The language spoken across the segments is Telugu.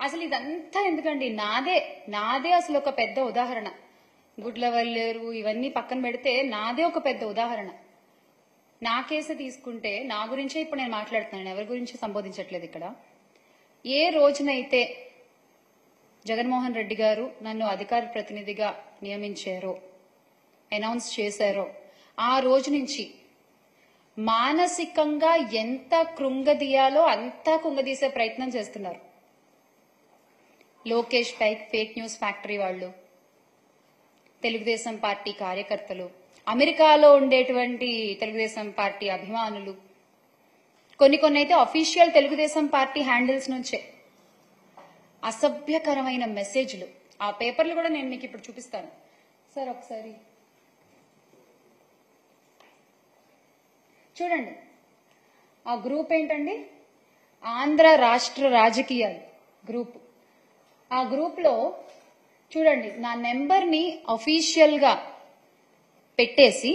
అసలు ఇదంతా ఎందుకండి? నాదే అసలు ఒక పెద్ద ఉదాహరణ. గుడ్లవల్లేరు ఇవన్నీ పక్కన పెడితే నాదే ఒక పెద్ద ఉదాహరణ. నా కేసు తీసుకుంటే నా గురించే ఇప్పుడు నేను మాట్లాడుతున్నాను, ఎవరి గురించి సంబోధించట్లేదు ఇక్కడ. ఏ రోజునైతే జగన్మోహన్ రెడ్డి గారు నన్ను అధికార ప్రతినిధిగా నియమించారో, అనౌన్స్ చేశారో, ఆ రోజు నుంచి మానసికంగా ఎంత కృంగదీయాలో అంతా కుంగదీసే ప్రయత్నం చేస్తున్నారు. లోకేష్ ఫేక్ న్యూస్ ఫ్యాక్టరీ వాళ్ళు, తెలుగుదేశం పార్టీ కార్యకర్తలు, అమెరికాలో ఉండేటువంటి తెలుగుదేశం పార్టీ అభిమానులు, కొన్ని అయితే అఫీషియల్ తెలుగుదేశం పార్టీ హ్యాండిల్స్ నుంచే అసభ్యకరమైన మెసేజ్లు. ఆ పేపర్లు కూడా నేను మీకు ఇప్పుడు చూపిస్తాను సార్, ఒకసారి చూడండి. ఆ గ్రూప్ ఏంటండి? ఆంధ్ర రాష్ట్ర రాజకీయాలు గ్రూప్. ఆ గ్రూప్ లో చూడండి, నా నెంబర్ని అఫీషియల్ గా పెట్టేసి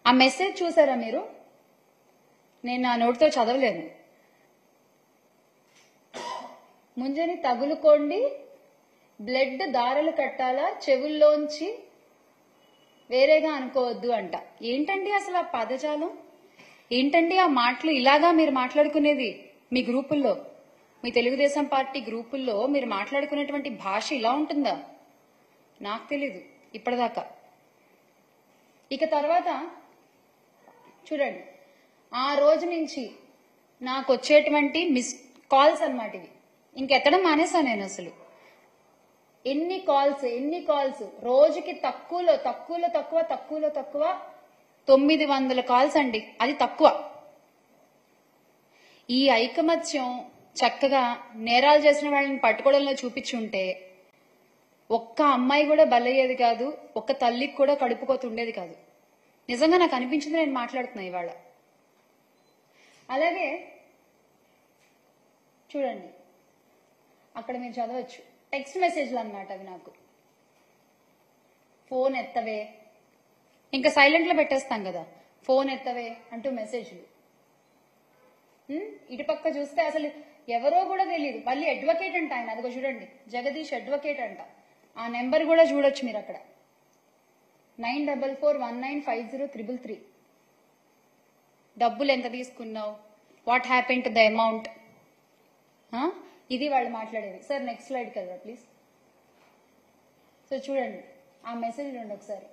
ఆ మెసేజ్ చూసారా మీరు? నేను నా నోటితో చదవలేను. ముంజని తగులుకోండి, బ్లడ్ దారలు కట్టాలా, చెవుల్లోంచి వేరేగా అనుకోవద్దు అంట. ఏంటండి అసలు ఆ పదజాలం? ఏంటండి ఆ మాటలు? ఇలాగా మీరు మాట్లాడుకునేది మీ గ్రూపుల్లో, మీ తెలుగుదేశం పార్టీ గ్రూపుల్లో మీరు మాట్లాడుకునేటువంటి భాష ఇలా ఉంటుందా? నాకు తెలీదు ఇప్పటిదాకా. ఇక తర్వాత చూడండి, ఆ రోజు నుంచి నాకు వచ్చేటువంటి మిస్ కాల్స్ అన్నమాట ఇవి. ఇంకెత్తడం మానేసా నేను అసలు. ఎన్ని కాల్స్ రోజుకి తక్కువలో తక్కువ 900 కాల్స్ అండి. అది తక్కువ. ఈ ఐకమత్యం చక్కగా నేరాలు చేసిన వాళ్ళని పట్టుకోవడంలో చూపించుంటే ఒక్క అమ్మాయి కూడా బలయ్యేది కాదు, ఒక్క తల్లికి కూడా కడుపుకోతుండేది కాదు. నిజంగా నాకు అనిపించింది, నేను మాట్లాడుతున్నా ఇవాళ. అలాగే చూడండి, అక్కడ మీరు చదవచ్చు టెక్స్ట్ మెసేజ్లు అన్నమాట అవి. నాకు ఫోన్ ఎత్తవే, ఇంకా సైలెంట్ లో పెట్టేస్తాం కదా, ఫోన్ ఎత్తవే అంటూ మెసేజ్లు. ఇటుపక్క చూస్తే అసలు ఎవరో కూడా తెలియదు. మళ్ళీ అడ్వకేట్ అంట ఆయన, అదిగో చూడండి, జగదీష్ అడ్వకేట్ అంట. ఆ నెంబర్ కూడా చూడొచ్చు మీరు అక్కడ, 9441950333. డబ్బులు ఎంత తీసుకున్నావు, what happen to the amount, ఇది వాళ్ళు మాట్లాడేది. సార్ నెక్స్ట్ స్లైడ్కి వెళ్దా ప్లీజ్. సో చూడండి ఆ మెసేజ్ చూడండి ఒకసారి.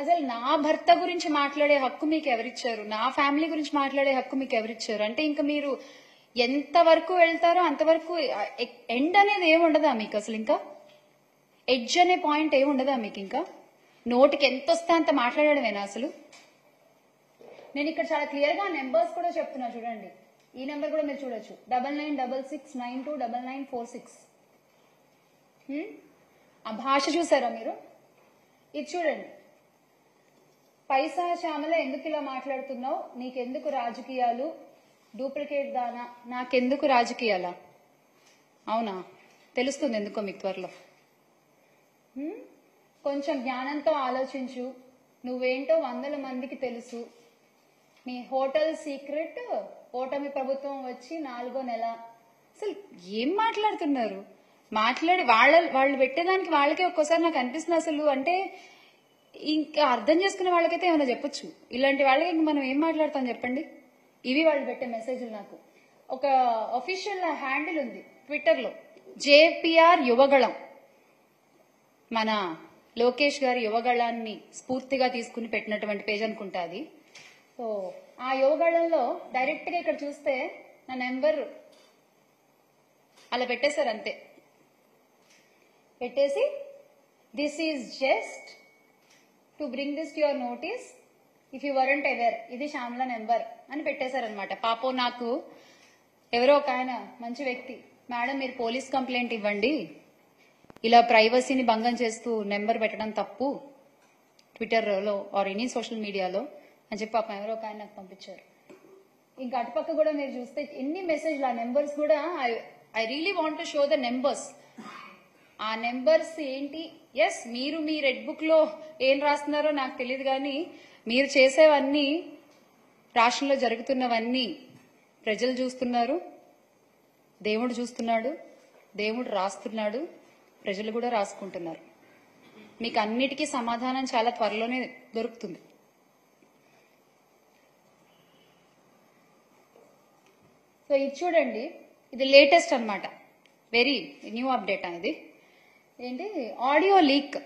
అసలు నా భర్త గురించి మాట్లాడే హక్కు మీకు ఎవరిచ్చారు? నా ఫ్యామిలీ గురించి మాట్లాడే హక్కు మీకు ఎవరిచ్చారు? అంటే ఇంకా మీరు ఎంత వరకు వెళ్తారో అంతవరకు. ఎండ్ అనేది ఏముండదా మీకు అసలు? ఇంకా ఎడ్జ్ అనే పాయింట్ ఏముండదా మీకు? ఇంకా నోటికి ఎంత వస్తే అంత మాట్లాడడమేనా అసలు? నేను ఇక్కడ చాలా క్లియర్ గా నెంబర్స్ కూడా చెప్తున్నా చూడండి. ఈ నెంబర్ కూడా మీరు చూడొచ్చు, 9966929946. ఆ భాష చూసారా మీరు? ఇది చూడండి, పైసా శ్యామల ఎందుకు ఇలా మాట్లాడుతున్నావు, నీకెందుకు రాజకీయాలు, డూప్లికేట్ దానా, నాకెందుకు రాజకీయాలా? అవునా, తెలుస్తుంది ఎందుకో మీకు త్వరలో. కొంచెం జ్ఞానంతో ఆలోచించు, నువ్వేంటో 100 మందికి తెలుసు. మీ హోటల్ సీక్రెట్ ఓటమి ప్రభుత్వం వచ్చి 4వ నెల. అసలు ఏం మాట్లాడుతున్నారు? మాట్లాడి వాళ్ళు పెట్టేదానికి వాళ్ళకే ఒక్కోసారి నాకు అనిపిస్తుంది అసలు. అంటే ఇంకా అర్థం చేసుకునే వాళ్ళకైతే ఏమైనా చెప్పొచ్చు, ఇలాంటి వాళ్ళకి మనం ఏం మాట్లాడతాం చెప్పండి? ఇవి వాళ్ళు పెట్టే మెసేజ్లు. నాకు ఒక అఫీషియల్ హ్యాండిల్ ఉంది ట్విట్టర్ లో, జేపీఆర్ యువగళం. మన లోకేష్ గారి యువగళాన్ని స్ఫూర్తిగా తీసుకుని పెట్టినటువంటి పేజ్ అనుకుంటా అది. సో ఆ యువగళంలో డైరెక్ట్ గా ఇక్కడ చూస్తే నా నెంబర్ అలా పెట్టేశారు అంతే. పెట్టేసి this is just to bring this to your notice if you weren't aware, ఇది శ్యామల నెంబర్ అని పెట్టేశారనమాట. పాపం నాకు ఎవరో ఒక ఆయన మంచి వ్యక్తి, మేడం మీరు పోలీస్ కంప్లైంట్ ఇవ్వండి, ఇలా ప్రైవసీని భంగం చేస్తూ నెంబర్ పెట్టడం తప్పు ట్విట్టర్లో ఆర్ ఎనీ సోషల్ మీడియాలో అని చెప్పి పాపం ఎవరో ఒక ఆయన నాకు పంపించారు. ఇంకా అటుపక్క కూడా మీరు చూస్తే ఎన్ని మెసేజ్లు, ఆ నెంబర్స్ కూడా I really want to show the numbers. ఆ నెంబర్స్ ఏంటి? ఎస్, మీరు మీ రెడ్ బుక్ లో ఏం రాస్తున్నారో నాకు తెలియదు, కానీ మీరు చేసేవన్నీ, రాష్ట్రంలో జరుగుతున్నవన్నీ ప్రజలు చూస్తున్నారు, దేవుడు చూస్తున్నాడు, దేవుడు రాస్తున్నాడు, ప్రజలు కూడా రాసుకుంటున్నారు. మీకు అన్నిటికీ సమాధానం చాలా త్వరలోనే దొరుకుతుంది. సో ఇది చూడండి, ఇది లేటెస్ట్ అన్నమాట, వెరీ న్యూ అప్డేట్ అనేది. ఏంటి ఆడియో లీక్.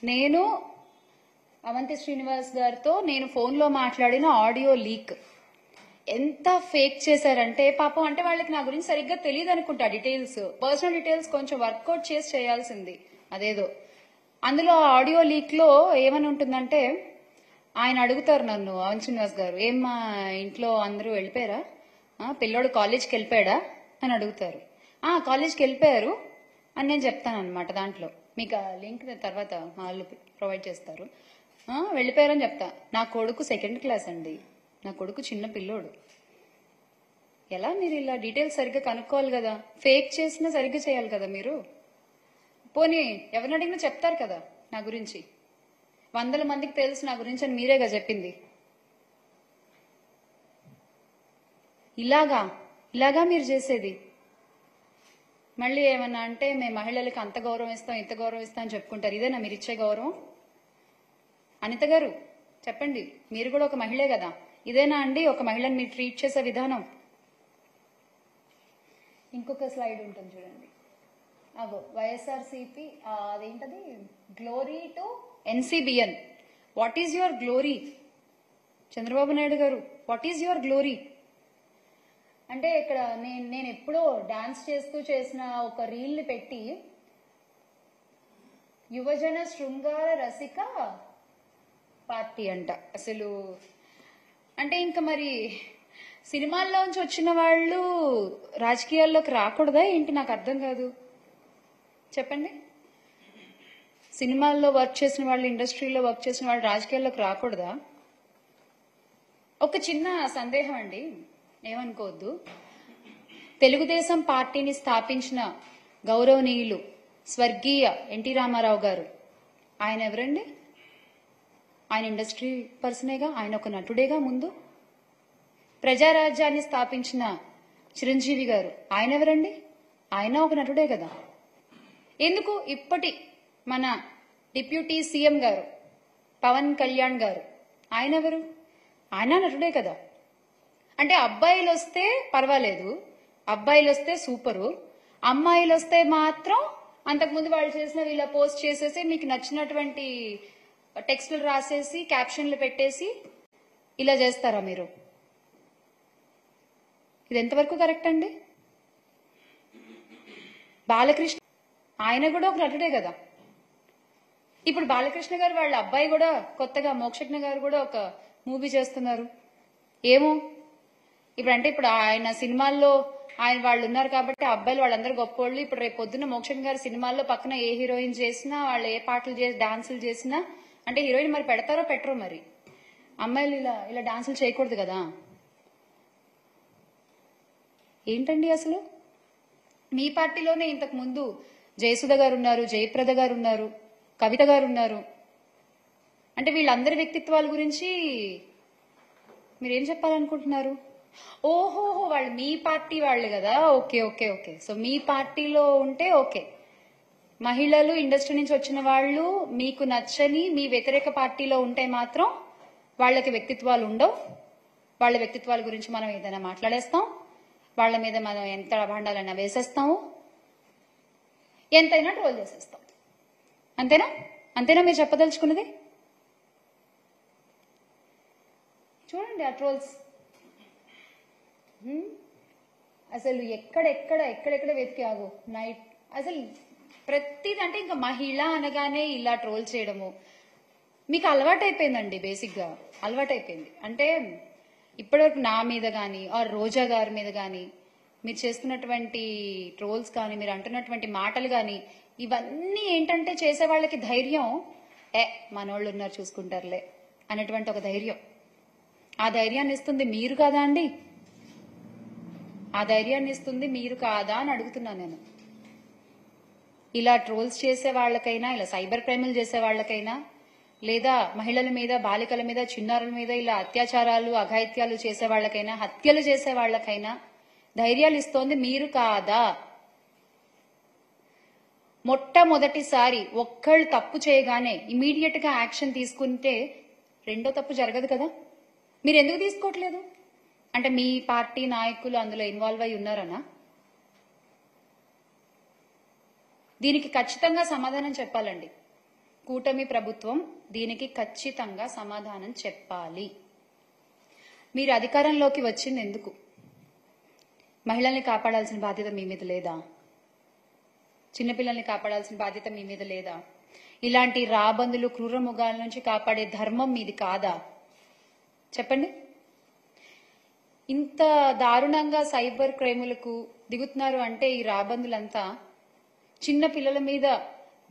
నేను అవంతి శ్రీనివాస్ గారితో నేను ఫోన్లో మాట్లాడిన ఆడియో లీక్ ఎంత ఫేక్ చేశారంటే పాపం, అంటే వాళ్ళకి నా గురించి సరిగ్గా తెలియదు అనుకుంటా. డీటెయిల్స్, పర్సనల్ డీటెయిల్స్ కొంచెం వర్కౌట్ చేసి చేయాల్సింది అదేదో. అందులో ఆడియో లీక్ లో ఏమని ఉంటుందంటే, ఆయన అడుగుతారు నన్ను, అవంతి శ్రీనివాస్ గారు, ఏం మా ఇంట్లో అందరూ వెళ్ళిపోయారా, పిల్లోడు కాలేజ్కి వెళ్ళిపోయాడా అని అడుగుతారు. కాలేజ్కి వెళ్ళిపోయారు అని నేను చెప్తాను అనమాట. దాంట్లో మీకు ఆ లింక్ తర్వాత వాళ్ళు ప్రొవైడ్ చేస్తారు. వెళ్ళిపోయారని చెప్తా. నా కొడుకు 2nd క్లాస్ అండి, నా కొడుకు చిన్న పిల్లోడు. ఎలా మీరు ఇలా డీటెయిల్స్ సరిగ్గా కనుక్కోవాలి కదా, ఫేక్ చేసినా సరిగ్గా చేయాలి కదా మీరు. పోనీ ఎవరిని అడిగినా చెప్తారు కదా నా గురించి, 100 మందికి తెలుసు నా గురించి అని మీరేగా చెప్పింది. ఇలాగా మీరు చేసేది. మళ్ళీ ఏమన్నా అంటే మేము మహిళలకు అంత గౌరవం ఇస్తాం, ఇంత గౌరవం ఇస్తాం అని చెప్పుకుంటారు. ఇదేనా మీరు ఇచ్చే గౌరవం? అనిత గారు చెప్పండి, మీరు కూడా ఒక మహిళే కదా, ఇదేనా అండి ఒక మహిళని మీరు ట్రీట్ చేసే విధానం? ఇంకొక స్లైడ్ ఉంటుంది చూడండి, అగో వైఎస్ఆర్సీపీ అదేంటది, glory to ఎన్సీబిఎన్. What is your glory? Chandrababu Naidu గారు, వాట్ ఈజ్ యువర్ గ్లోరీ? అంటే ఇక్కడ నేను ఎప్పుడో డాన్స్ చేస్తూ చేసిన ఒక రీల్ పెట్టి యువజన శృంగార రసిక పార్టీ అంట. అసలు అంటే ఇంకా మరి సినిమాల్లోంచి వచ్చిన వాళ్ళు రాజకీయాల్లోకి రాకూడదా ఏంటి? నాకు అర్థం కాదు, చెప్పండి. సినిమాల్లో వర్క్ చేసిన వాళ్ళు, ఇండస్ట్రీలో వర్క్ చేసిన వాళ్ళు రాజకీయాల్లోకి రాకూడదా? ఒక చిన్న సందేహం అండి, ఏమనుకోవద్దు. తెలుగుదేశం పార్టీని స్థాపించిన గౌరవనీయులు స్వర్గీయ ఎన్టీ రామారావు గారు, ఆయన ఎవరండి? ఆయన ఇండస్ట్రీ పర్సనేగా, ఆయన ఒక నటుడేగా ముందు. ప్రజారాజ్యాన్ని స్థాపించిన చిరంజీవి గారు, ఆయన ఎవరండి? ఆయన ఒక నటుడే కదా. ఎందుకు ఇప్పటి మన డిప్యూటీ సీఎం గారు పవన్ కళ్యాణ్ గారు, ఆయన ఎవరు? ఆయన నటుడే కదా. అంటే అబ్బాయిలు వస్తే పర్వాలేదు, అబ్బాయిలు వస్తే సూపరు, అమ్మాయిలు వస్తే మాత్రం అంతకుముందు వాళ్ళు చేసిన ఇలా పోస్ట్ చేసేసి మీకు నచ్చినటువంటి టెక్స్టులు రాసేసి క్యాప్షన్లు పెట్టేసి ఇలా చేస్తారా మీరు? ఇది ఎంతవరకు కరెక్ట్ అండి? బాలకృష్ణ ఆయన కూడా ఒక నటుడే కదా. ఇప్పుడు బాలకృష్ణ గారు వాళ్ళ అబ్బాయి కూడా కొత్తగా మోక్షజ్ఞ గారు కూడా ఒక మూవీ చేస్తున్నారు. ఏమో ఇప్పుడు ఆయన సినిమాల్లో ఆయన వాళ్ళు ఉన్నారు కాబట్టి అబ్బాయిలు వాళ్ళందరూ గొప్పోళ్ళు. ఇప్పుడు రేపు పొద్దున్న మోక్షజ్ఞ గారి సినిమాల్లో పక్కన ఏ హీరోయిన్ చేసినా, వాళ్ళు ఏ పాటలు చేసి డాన్సులు చేసినా, అంటే హీరోయిన్ మరి పెడతారో పెట్టరో, మరి అమ్మాయిలు ఇలా డాన్సులు చేయకూడదు కదా. ఏంటండి అసలు? మీ పార్టీలోనే ఇంతకు ముందు జయసుధ గారు ఉన్నారు, జయప్రద గారు ఉన్నారు, కవిత గారు ఉన్నారు. అంటే వీళ్ళందరి వ్యక్తిత్వాల గురించి మీరేం చెప్పాలనుకుంటున్నారు? ఓహోహో, వాళ్ళు మీ పార్టీ వాళ్ళు కదా. Okay okay okay. సో మీ పార్టీలో ఉంటే ఓకే. మహిళలు ఇండస్ట్రీ నుంచి వచ్చిన వాళ్ళు మీకు నచ్చని మీ వ్యతిరేక పార్టీలో ఉంటే మాత్రం వాళ్ళకి వ్యక్తిత్వాలు ఉండవు. వాళ్ళ వ్యక్తిత్వాల గురించి మనం ఏదైనా మాట్లాడేస్తాం, వాళ్ళ మీద మనం ఎంత అభాండాలైనా వేసేస్తాము, ఎంతైనా ట్రోల్ చేసేస్తాం. అంతేనా? అంతేనా మీరు చెప్పదలుచుకున్నది? చూడండి ఆ ట్రోల్స్. అసలు ఎక్కడెక్కడ వెతికి ఆగు నైట్. అసలు ప్రతిది అంటే ఇంకా మహిళ అనగానే ఇలా ట్రోల్ చేయడము మీకు అలవాటైపోయిందండి. బేసిక్గా అలవాటైపోయింది. అంటే ఇప్పటివరకు నా మీద కానీ ఆర్ రోజా గారి మీద కానీ మీరు చేస్తున్నటువంటి ట్రోల్స్ కానీ, మీరు అంటున్నటువంటి మాటలు కానీ, ఇవన్నీ ఏంటంటే చేసే వాళ్ళకి ధైర్యం, మనోళ్ళు ఉన్నారు చూసుకుంటారులే అనేటువంటి ఒక ధైర్యం. ఆ ధైర్యాన్ని ఇస్తుంది మీరు కాదా అండి? ఆ ధైర్యాన్ని ఇస్తుంది మీరు కాదా అని అడుగుతున్నాను నేను. ఇలా ట్రోల్స్ చేసే వాళ్ళకైనా, ఇలా సైబర్ క్రైములు చేసే వాళ్ళకైనా, లేదా మహిళల మీద, బాలికల మీద, చిన్నారుల మీద ఇలా అత్యాచారాలు, అఘాయిత్యాలు చేసే వాళ్ళకైనా, హత్యలు చేసే వాళ్ళకైనా ధైర్యాలు ఇస్తోంది మీరు కాదా? మొట్టమొదటిసారి ఒక్కళ్ళు తప్పు చేయగానే ఇమీడియట్ గా యాక్షన్ తీసుకుంటే రెండో తప్పు జరగదు కదా. మీరు ఎందుకు తీసుకోవట్లేదు? అంటే మీ పార్టీ నాయకులు అందులో ఇన్వాల్వ్ అయి ఉన్నారనా? దీనికి ఖచ్చితంగా సమాధానం చెప్పాలండి. కూటమి ప్రభుత్వం దీనికి ఖచ్చితంగా సమాధానం చెప్పాలి. మీరు అధికారంలోకి వచ్చింది ఎందుకు? మహిళల్ని కాపాడాల్సిన బాధ్యత మీ మీద లేదా? చిన్నపిల్లల్ని కాపాడాల్సిన బాధ్యత మీ మీద లేదా? ఇలాంటి రాబందులు క్రూర మృగాల నుంచి కాపాడే ధర్మం మీది కాదా? చెప్పండి. ఇంత దారుణంగా సైబర్ క్రైములకు దిగుతున్నారు అంటే ఈ రాబందులంతా, చిన్న పిల్లల మీద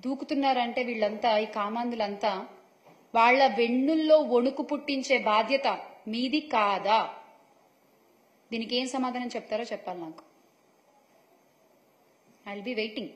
దూకుతున్నారంటే వీళ్ళంతా, ఈ కామాందులంతా వాళ్ళ వెన్నుల్లో వణుకు పుట్టించే బాధ్యత మీది కాదా? దీనికి ఏం సమాధానం చెప్తారో చెప్పాలి నాకు. I will be waiting.